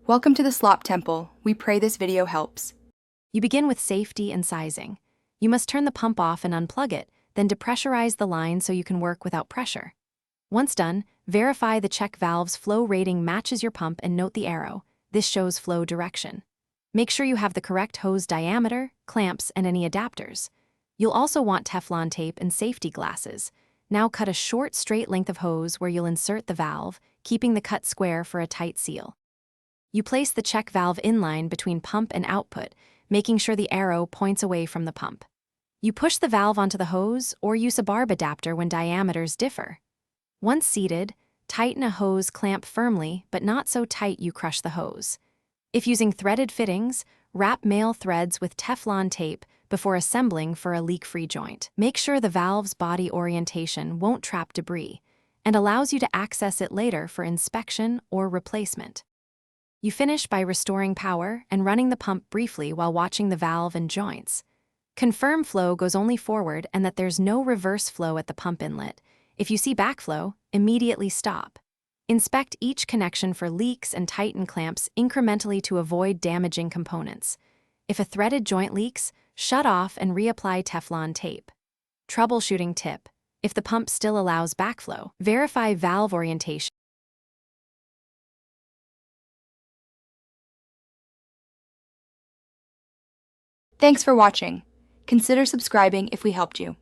Welcome to the Slop Temple. We pray this video helps. You begin with safety and sizing. You must turn the pump off and unplug it, then depressurize the line so you can work without pressure. Once done, verify the check valve's flow rating matches your pump and note the arrow. This shows flow direction. Make sure you have the correct hose diameter, clamps, and any adapters. You'll also want Teflon tape and safety glasses. Now cut a short, straight length of hose where you'll insert the valve, keeping the cut square for a tight seal. You place the check valve inline between pump and output, making sure the arrow points away from the pump. You push the valve onto the hose or use a barb adapter when diameters differ. Once seated, tighten a hose clamp firmly, but not so tight you crush the hose. If using threaded fittings, wrap male threads with Teflon tape before assembling for a leak-free joint. Make sure the valve's body orientation won't trap debris and allows you to access it later for inspection or replacement. You finish by restoring power and running the pump briefly while watching the valve and joints. Confirm flow goes only forward and that there's no reverse flow at the pump inlet. If you see backflow, immediately stop. Inspect each connection for leaks and tighten clamps incrementally to avoid damaging components. If a threaded joint leaks, shut off and reapply Teflon tape. Troubleshooting tip: if the pump still allows backflow, verify valve orientation. Thanks for watching. Consider subscribing if we helped you.